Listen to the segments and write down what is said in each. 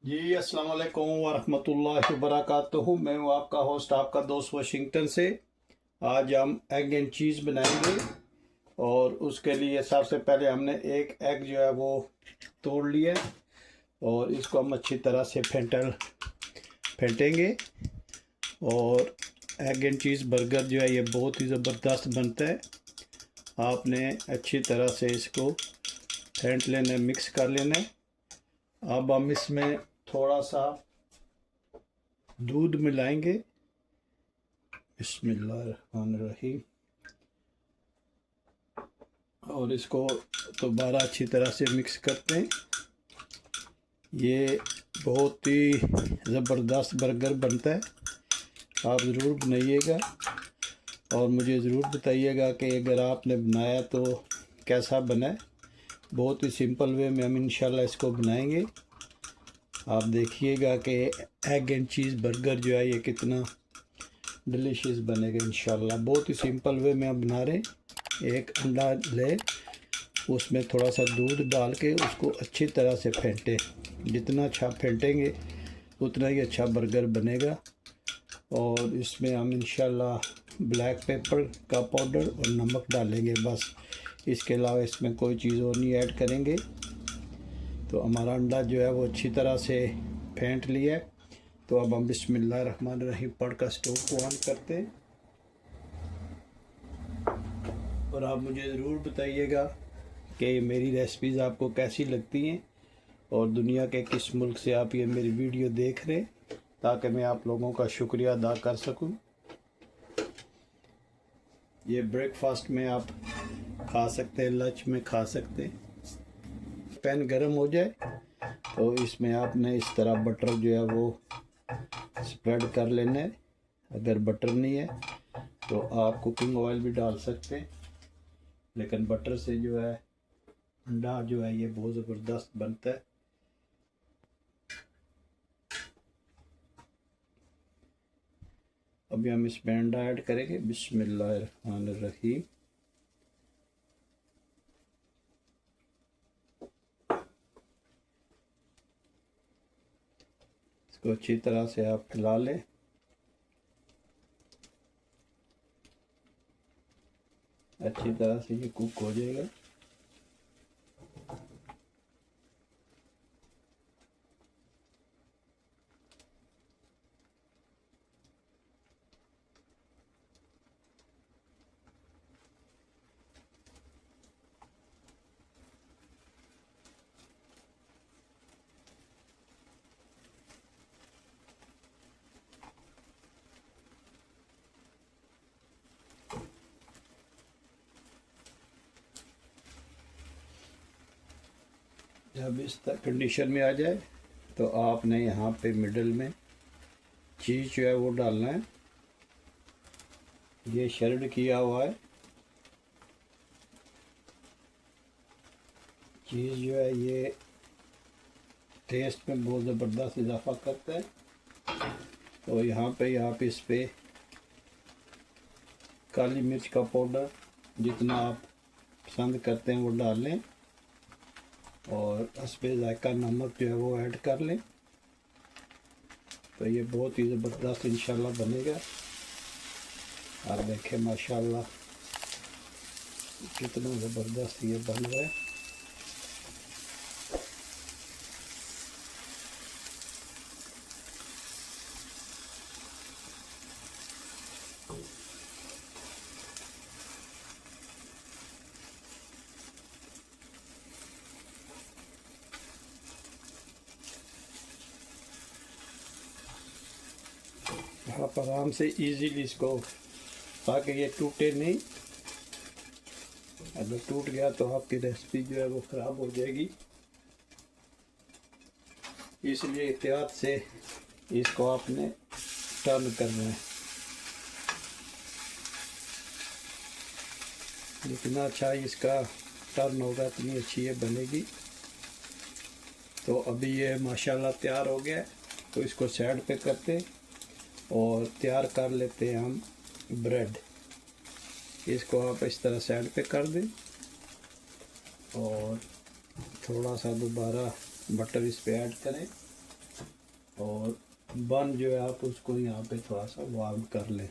जी अस्सलाम वालेकुम वरहमतुल्लाहि वबरकातुहू। मैं हूँ आपका होस्ट, आपका दोस्त वाशिंगटन से। आज हम एग एंड चीज़ बनाएंगे और उसके लिए सबसे पहले हमने एक एग जो है वो तोड़ लिया और इसको हम अच्छी तरह से फेंटेंगे। और एग एंड चीज़ बर्गर जो है ये बहुत ही ज़बरदस्त बनता है। आपने अच्छी तरह से इसको फेंट लेना है, मिक्स कर लेना है। अब हम इसमें थोड़ा सा दूध मिलाएंगे। बिस्मिल्लाहिर्रहमानिर्रहीम। और इसको दोबारा अच्छी तरह से मिक्स करते हैं। ये बहुत ही ज़बरदस्त बर्गर बनता है, आप ज़रूर बनाइएगा और मुझे ज़रूर बताइएगा कि अगर आपने बनाया तो कैसा बना है। बहुत ही सिंपल वे में हम इंशाल्लाह इसको बनाएंगे। आप देखिएगा कि एग एंड चीज़ बर्गर जो है ये कितना डिलीशियस बनेगा इंशाल्लाह। बहुत ही सिंपल वे में हम बना रहे हैं। एक अंडा ले, उसमें थोड़ा सा दूध डाल के उसको अच्छी तरह से फेंटें। जितना अच्छा फेंटेंगे उतना ही अच्छा बर्गर बनेगा। और इसमें हम इंशाल्लाह ब्लैक पेपर का पाउडर और नमक डालेंगे, बस। इसके अलावा इसमें कोई चीज़ और नहीं ऐड करेंगे। तो हमारा अंडा जो है वो अच्छी तरह से फेंट लिया है। तो अब हम बिस्मिल्लाहिर्रहमानिर्रहीम पढ़कर स्टोव को ऑन करते हैं। और आप मुझे ज़रूर बताइएगा कि मेरी रेसिपीज़ आपको कैसी लगती हैं और दुनिया के किस मुल्क से आप ये मेरी वीडियो देख रहे हैं, ताकि मैं आप लोगों का शुक्रिया अदा कर सकूं। ये ब्रेकफास्ट में आप खा सकते हैं, लंच में खा सकते हैं। पैन गरम हो जाए तो इसमें आपने इस तरह बटर जो है वो स्प्रेड कर लेना है। अगर बटर नहीं है तो आप कुकिंग ऑयल भी डाल सकते हैं, लेकिन बटर से जो है अंडा जो है ये बहुत ज़बरदस्त बनता है। अभी हम इसमें अंडा ऐड करेंगे। बिस्मिल्लाहिर्रहमानिर्रहीम। इसको अच्छी तरह से आप फैला लें। अच्छी तरह से ये कुक हो जाएगा। जब इस कंडीशन में आ जाए तो आपने यहाँ पे मिडल में चीज़ जो है वो डालना है। ये शर्ड किया हुआ है। चीज़ जो है ये टेस्ट में बहुत ज़बरदस्त इजाफा करता है। तो यहाँ पे आप इस पे काली मिर्च का पाउडर जितना आप पसंद करते हैं वो डाल लें और इस पे जायका नमक जो है वो ऐड कर लें। तो ये बहुत ही ज़बरदस्त इंशाल्लाह बनेगा। आप देखें माशाल्लाह कितना ज़बरदस्त ये बन रहा है। आप आराम से इजीली इसको, ताकि ये टूटे नहीं। अगर टूट गया तो आपकी रेसिपी जो है वो ख़राब हो जाएगी। इसलिए एहतियात से इसको आपने टर्न करना है। जितना अच्छा इसका टर्न होगा उतनी अच्छी ये बनेगी। तो अभी ये माशाल्लाह तैयार हो गया है। तो इसको साइड पे करते और तैयार कर लेते हैं हम ब्रेड। इसको आप इस तरह साइड पे कर दें और थोड़ा सा दोबारा बटर इस पे ऐड करें। और बन जो है आप उसको यहाँ पे थोड़ा सा वार्म कर लें।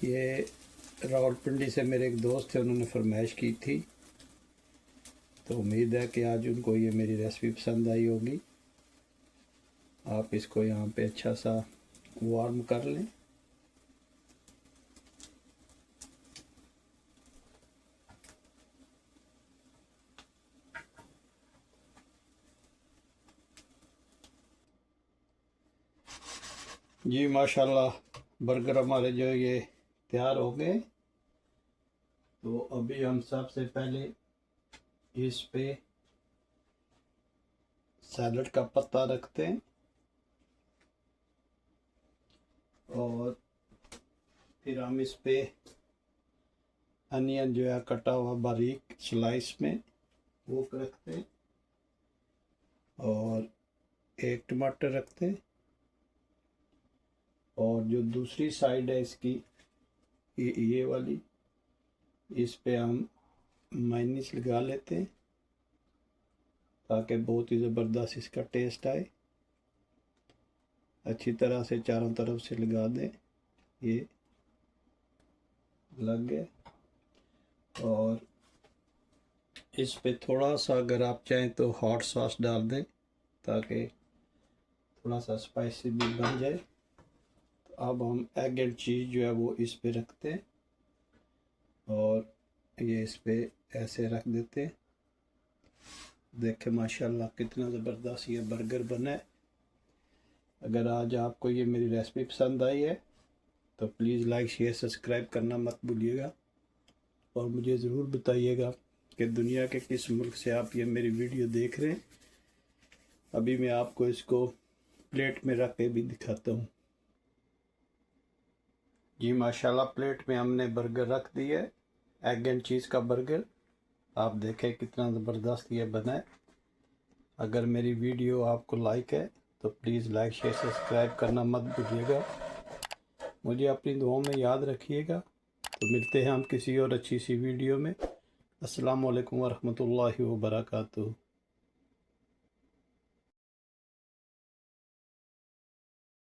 ये रावलपिंडी से मेरे एक दोस्त थे, उन्होंने फरमाइश की थी, तो उम्मीद है कि आज उनको ये मेरी रेसिपी पसंद आई होगी। आप इसको यहाँ पे अच्छा सा वार्म कर लें। जी माशाल्लाह, बर्गर हमारे जो ये तैयार हो गए। तो अभी हम सबसे पहले इस पे सैलड का पत्ता रखते हैं और फिर हम इस पे अनियन जो है कटा हुआ बारीक स्लाइस में वो रखते हैं और एक टमाटर रखते हैं। और जो दूसरी साइड है इसकी ये वाली, इस पे हम माइनीस लगा लेते हैं ताकि बहुत ही ज़बरदस्त इसका टेस्ट आए। अच्छी तरह से चारों तरफ से लगा दें, ये लग गए। और इस पे थोड़ा सा अगर आप चाहें तो हॉट सॉस डाल दें ताकि थोड़ा सा स्पाइसी भी बन जाए। तो अब हम एग एंड चीज़ जो है वो इस पे रखते हैं और ये इस पे ऐसे रख देते हैं। देखें माशाल्लाह कितना ज़बरदस्त ये बर्गर बना है। अगर आज आपको ये मेरी रेसिपी पसंद आई है तो प्लीज़ लाइक शेयर सब्सक्राइब करना मत भूलिएगा और मुझे ज़रूर बताइएगा कि दुनिया के किस मुल्क से आप ये मेरी वीडियो देख रहे हैं। अभी मैं आपको इसको प्लेट में रख के भी दिखाता हूँ। जी माशाल्लाह, प्लेट में हमने बर्गर रख दिया है, एग एंड चीज़ का बर्गर। आप देखें कितना ज़बरदस्त ये बना है। अगर मेरी वीडियो आपको लाइक है तो प्लीज़ लाइक शेयर सब्सक्राइब करना मत भूलिएगा। मुझे अपनी दुआओं में याद रखिएगा। तो मिलते हैं हम किसी और अच्छी सी वीडियो में। अस्सलाम वालेकुम वरहमतुल्लाहि वबरकातुहू।